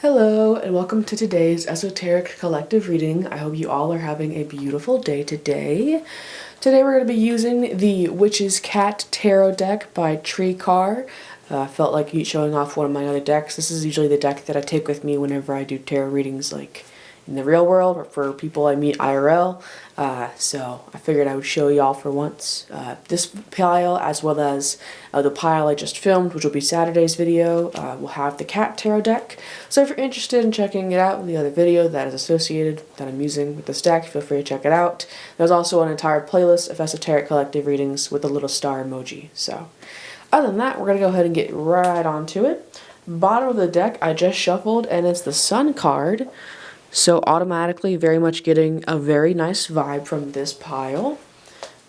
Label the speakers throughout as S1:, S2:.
S1: Hello, and welcome to today's esoteric collective reading. I hope you all are having a beautiful day today. Today we're going to be using the Witch's Cat Tarot deck by Carr. Felt like showing off one of my other decks. This is usually the deck that I take with me whenever I do tarot readings, like in the real world or for people I meet IRL. So I figured I would show y'all for once this pile, as well as the pile I just filmed, which will be Saturday's video. Will have the Cat Tarot deck. So if you're interested in checking it out, the other video that is associated that I'm using with this deck, feel free to check it out. There's also an entire playlist of esoteric collective readings with a little star emoji. So other than that, we're going to go ahead and get right onto it. Bottom of the deck I just shuffled, and it's the Sun card. So automatically very much getting a very nice vibe from this pile.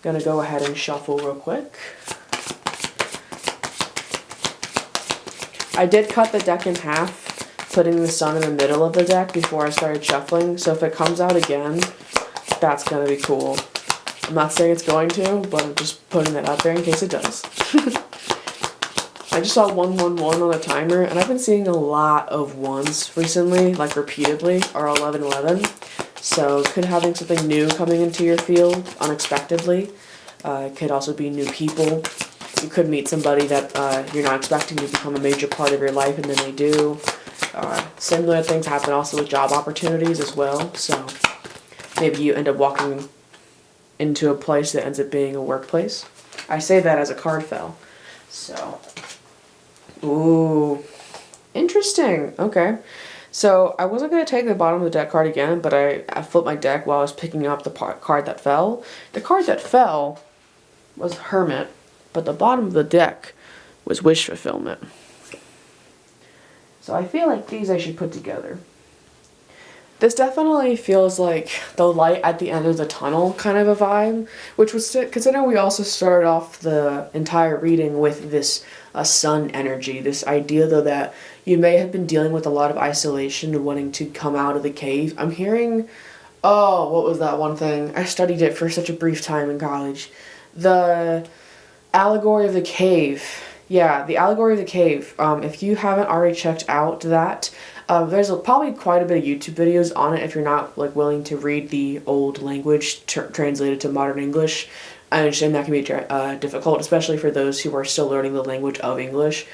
S1: Gonna go ahead and shuffle real quick. I did cut the deck in half, putting the Sun in the middle of the deck before I started shuffling, so if it comes out again, that's gonna be cool. I'm not saying it's going to, but I'm just putting that out there in case it does. I just saw 111 on the timer, and I've been seeing a lot of ones recently, like repeatedly, or 1111. So could having something new coming into your field unexpectedly. It could also be new people. You could meet somebody that you're not expecting to become a major part of your life, and then they do. Similar things happen also with job opportunities as well. So maybe you end up walking into a place that ends up being a workplace. I say that as a card fell. So ooh, interesting. Okay. So I wasn't going to take the bottom of the deck card again, but I flipped my deck while I was picking up the card that fell. The card that fell was Hermit, but the bottom of the deck was Wish Fulfillment. So I feel like these I should put together. This definitely feels like the light at the end of the tunnel kind of a vibe, which was considering we also started off the entire reading with this sun energy, this idea though that you may have been dealing with a lot of isolation and wanting to come out of the cave. I'm hearing, oh, what was that one thing? I studied it for such a brief time in college. The allegory of the cave. Yeah, the allegory of the cave. If you haven't already checked out that, there's probably quite a bit of YouTube videos on it if you're not willing to read the old language translated to modern English. I understand that can be difficult, especially for those who are still learning the language of English.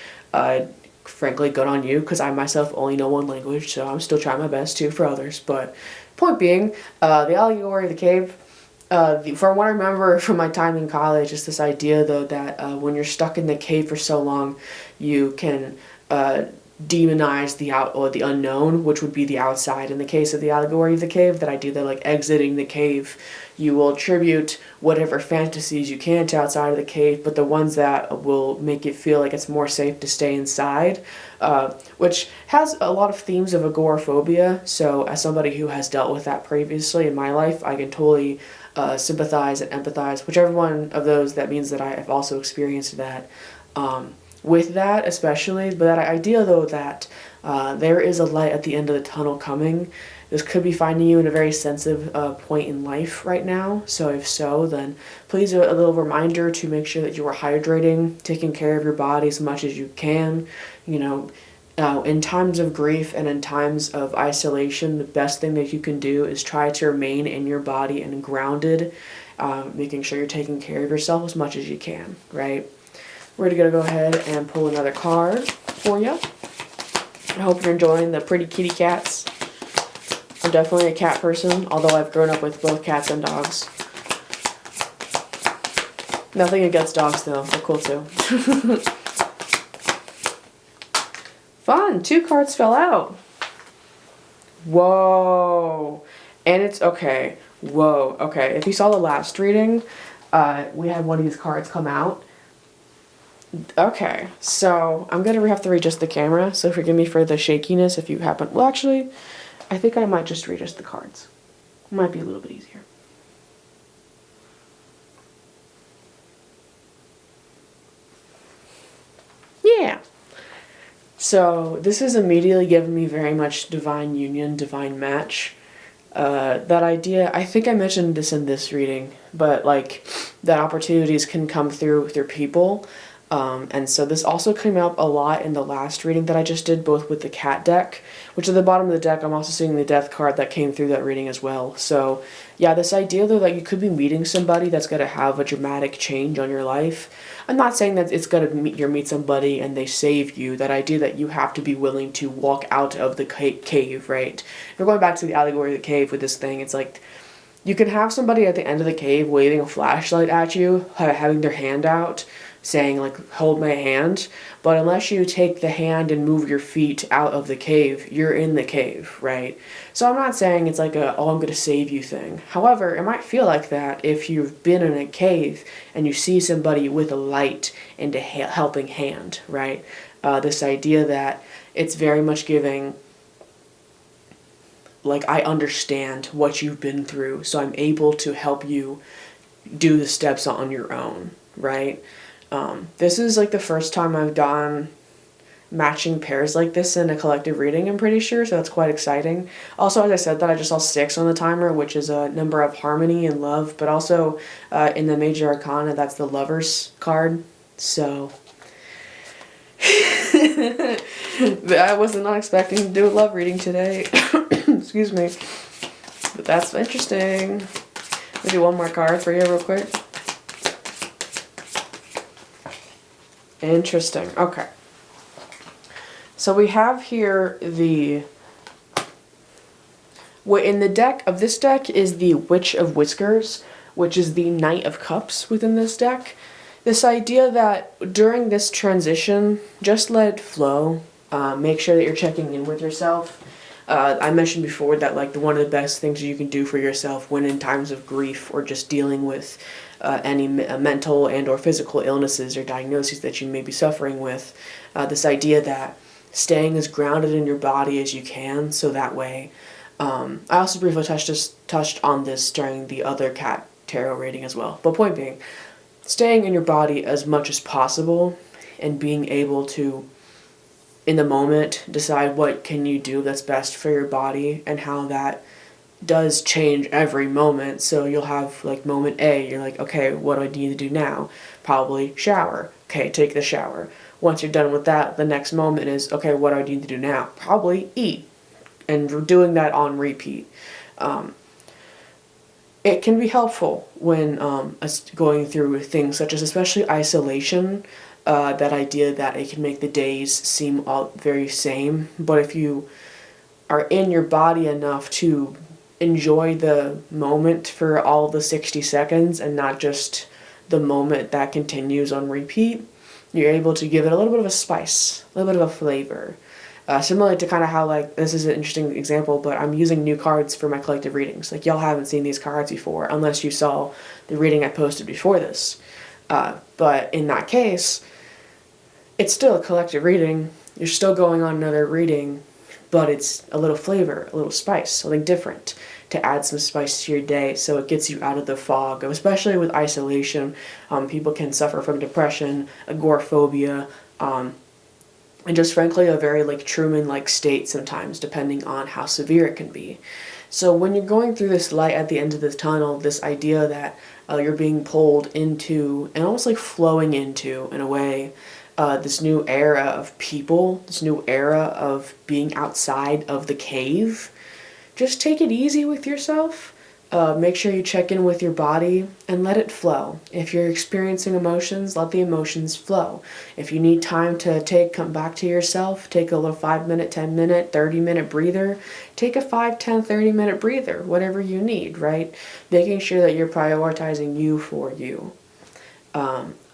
S1: Frankly, good on you, because I myself only know one language, so I'm still trying my best too for others. But point being, the allegory of the cave, from what I remember from my time in college, is this idea though that when you're stuck in the cave for so long, you can demonize the unknown, which would be the outside. In the case of the allegory of the cave, that idea that exiting the cave, you will attribute whatever fantasies you can to outside of the cave, but the ones that will make it feel like it's more safe to stay inside, which has a lot of themes of agoraphobia. So as somebody who has dealt with that previously in my life, I can totally sympathize and empathize, whichever one of those that means that I have also experienced that. With that especially, but that idea though that there is a light at the end of the tunnel coming. This could be finding you in a very sensitive point in life right now. So if so, then please a little reminder to make sure that you are hydrating, taking care of your body as much as you can. You know, in times of grief and in times of isolation, the best thing that you can do is try to remain in your body and grounded, making sure you're taking care of yourself as much as you can, right? We're going to go ahead and pull another card for you. I hope you're enjoying the pretty kitty cats. I'm definitely a cat person, although I've grown up with both cats and dogs. Nothing against dogs though, they're cool too. Fun, 2 cards fell out. Whoa. And it's okay. Whoa, okay. If you saw the last reading, we had one of these cards come out. Okay, so I'm going to have to readjust the camera, so forgive me for the shakiness if you happen. Well, actually, I think I might just readjust the cards. It might be a little bit easier. Yeah. So this is immediately giving me very much divine union, divine match. That idea, I think I mentioned this in this reading, but that opportunities can come through people. And so this also came up a lot in the last reading that I just did, both with the cat deck, which at the bottom of the deck, I'm also seeing the death card that came through that reading as well. So yeah, this idea though that you could be meeting somebody that's going to have a dramatic change on your life. I'm not saying that it's going to meet somebody and they save you. That idea that you have to be willing to walk out of the cave, right? If we're going back to the allegory of the cave with this thing, it's like you can have somebody at the end of the cave waving a flashlight at you, having their hand out, saying like, hold my hand, but unless you take the hand and move your feet out of the cave, you're in the cave, right? So I'm not saying it's like a, oh, I'm gonna save you thing. However, it might feel like that if you've been in a cave and you see somebody with a light and a helping hand, right? This idea that it's very much giving, like, I understand what you've been through, so I'm able to help you do the steps on your own, right? This is like the first time I've done matching pairs like this in a collective reading, I'm pretty sure, so that's quite exciting. Also, as I said that, I just saw 6 on the timer, which is a number of harmony and love, but also in the Major Arcana, that's the Lovers card, so I was not expecting to do a love reading today. Excuse me. But that's interesting. Let me do one more card for you real quick. Interesting. Okay. So we have here what in the deck of this deck is the Witch of Whiskers, which is the Knight of Cups within this deck. This idea that during this transition, just let it flow. Make sure that you're checking in with yourself. I mentioned before that like one of the best things you can do for yourself when in times of grief or just dealing with any mental and or physical illnesses or diagnoses that you may be suffering with, this idea that staying as grounded in your body as you can, so that way, I also briefly touched on this during the other cat tarot reading as well, but point being, staying in your body as much as possible and being able to, in the moment, decide what can you do that's best for your body and how that does change every moment. So you'll have like moment A, you're like, okay, what do I need to do now? Probably shower. Okay, take the shower. Once you're done with that, the next moment is, okay, what do I need to do now? Probably eat. And doing that on repeat. It can be helpful when going through things such as especially isolation, that idea that it can make the days seem all very same, but if you are in your body enough to enjoy the moment for all the 60 seconds and not just the moment that continues on repeat, you're able to give it a little bit of a spice, a little bit of a flavor. Similar to kind of how, like, this is an interesting example, but I'm using new cards for my collective readings. Like, y'all haven't seen these cards before, unless you saw the reading I posted before this. But in that case, it's still a collective reading. You're still going on another reading, but it's a little flavor, a little spice, something different to add some spice to your day so it gets you out of the fog. Especially with isolation, people can suffer from depression, agoraphobia, and just frankly a very like Truman-like state sometimes, depending on how severe it can be. So when you're going through this light at the end of the tunnel, this idea that you're being pulled into and almost like flowing into, in a way, this new era of people, this new era of being outside of the cave, just take it easy with yourself. Make sure you check in with your body and let it flow. If you're experiencing emotions, let the emotions flow. If you need time to come back to yourself, take a little 5-minute, 10-minute, 30-minute breather. Take a 5, 10, 30-minute breather, whatever you need, right? Making sure that you're prioritizing you for you.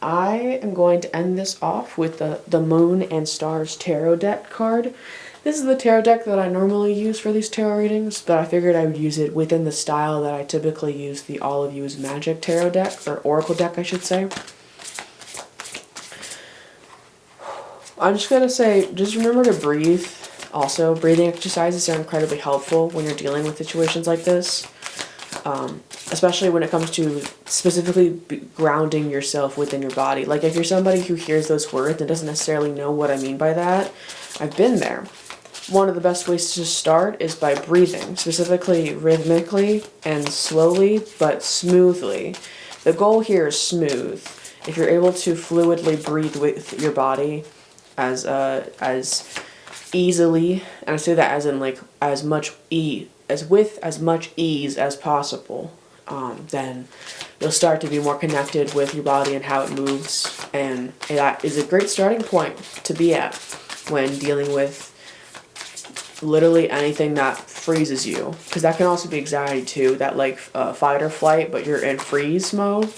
S1: I am going to end this off with the Moon and Stars Tarot deck card. This is the tarot deck that I normally use for these tarot readings, but I figured I would use it within the style that I typically use the All of You's Magic Tarot deck, or Oracle deck, I should say. I'm just going to say, just remember to breathe. Also, breathing exercises are incredibly helpful when you're dealing with situations like this. Especially when it comes to specifically grounding yourself within your body. Like if you're somebody who hears those words and doesn't necessarily know what I mean by that, I've been there. One of the best ways to start is by breathing, specifically rhythmically and slowly but smoothly. The goal here is smooth. if you're able to fluidly breathe with your body as easily, and I say that as in like as much with as much ease as possible, then you'll start to be more connected with your body and how it moves, and that is a great starting point to be at when dealing with literally anything that freezes you, because that can also be anxiety too, that like fight or flight, but you're in freeze mode.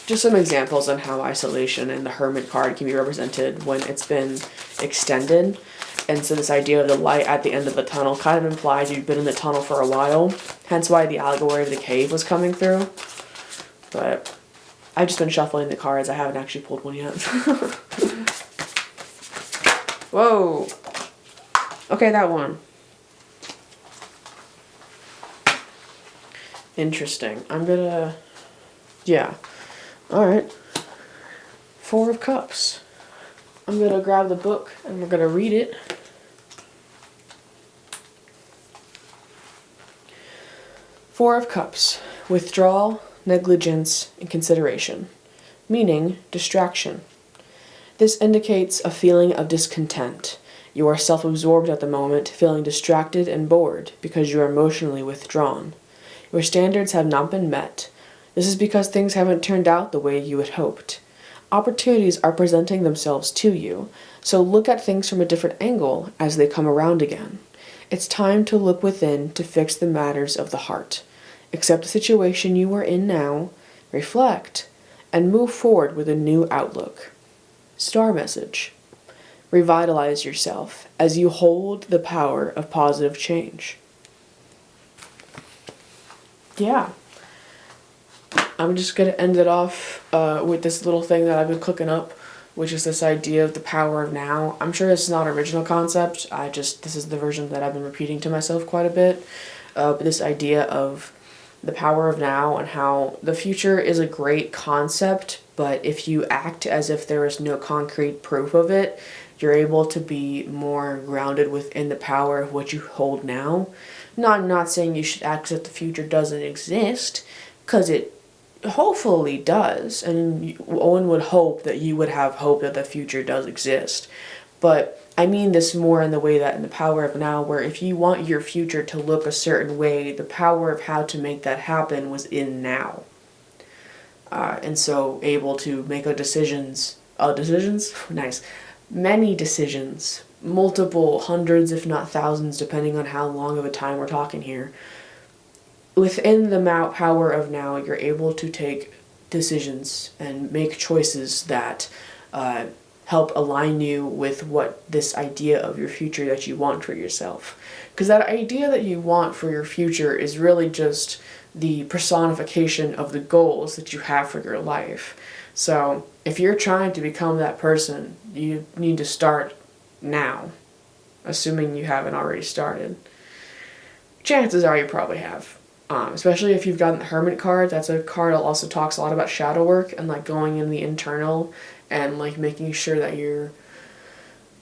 S1: Just some examples on how isolation and the Hermit card can be represented when it's been extended. And so this idea of the light at the end of the tunnel kind of implies you've been in the tunnel for a while, hence why the allegory of the cave was coming through. But I've just been shuffling the cards, I haven't actually pulled one yet. Whoa! Okay, that one. Interesting. Yeah. Alright. 4 of Cups. I'm gonna grab the book and we're gonna read it. Four of Cups. Withdrawal, negligence, and consideration. Meaning, distraction. This indicates a feeling of discontent. You are self-absorbed at the moment, feeling distracted and bored because you are emotionally withdrawn. Your standards have not been met. This is because things haven't turned out the way you had hoped. Opportunities are presenting themselves to you, so look at things from a different angle as they come around again. It's time to look within to fix the matters of the heart. Accept the situation you are in now, reflect, and move forward with a new outlook. Star message. Revitalize yourself as you hold the power of positive change. Yeah. I'm just going to end it off with this little thing that I've been cooking up, which is this idea of the power of now. I'm sure this is not an original concept. This is the version that I've been repeating to myself quite a bit. But this idea of the power of now and how the future is a great concept, but if you act as if there is no concrete proof of it, you're able to be more grounded within the power of what you hold now. Not saying you should act as if the future doesn't exist, because it hopefully does, and one would hope that you would have hope that the future does exist. But I mean this more in the way that in the power of now, where if you want your future to look a certain way, the power of how to make that happen was in now. And so able to make decisions? Nice. Many decisions, multiple hundreds if not thousands, depending on how long of a time we're talking here. Within the power of now, you're able to take decisions and make choices that help align you with what this idea of your future that you want for yourself. Because that idea that you want for your future is really just the personification of the goals that you have for your life. So if you're trying to become that person, you need to start now, assuming you haven't already started. Chances are you probably have. Especially if you've gotten the Hermit card. That's a card that also talks a lot about shadow work and like going in the internal and like making sure that you're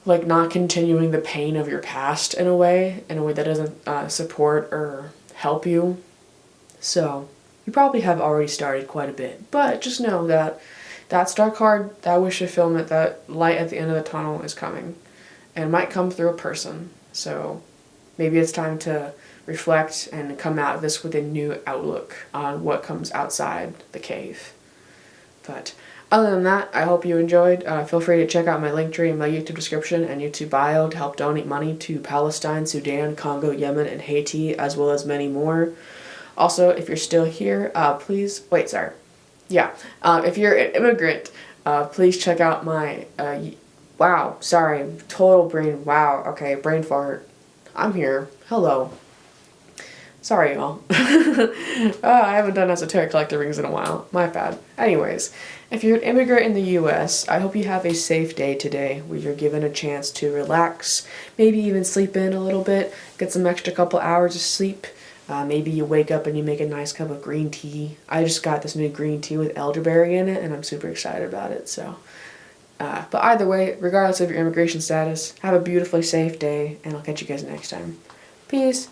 S1: like not continuing the pain of your past in a way that doesn't support or help you. So you probably have already started quite a bit, but just know that that star card, that wish fulfillment, that light at the end of the tunnel is coming, and it might come through a person. So maybe it's time to reflect and come out of this with a new outlook on what comes outside the cave. But other than that, I hope you enjoyed. Feel free to check out my linktree in my YouTube description and YouTube bio to help donate money to Palestine, Sudan, Congo, Yemen, and Haiti, as well as many more. Also, if you're still here, please... Wait, sorry. Yeah. If you're an immigrant, please check out my... wow, sorry. Total brain... Wow. Okay, brain fart. I'm here. Hello. Sorry, y'all. I haven't done esoteric collector rings in a while. My bad. Anyways, if you're an immigrant in the U.S., I hope you have a safe day today where you're given a chance to relax, maybe even sleep in a little bit, get some extra couple hours of sleep. Maybe you wake up and you make a nice cup of green tea. I just got this new green tea with elderberry in it, and I'm super excited about it. So, but either way, regardless of your immigration status, have a beautifully safe day, and I'll catch you guys next time. Peace.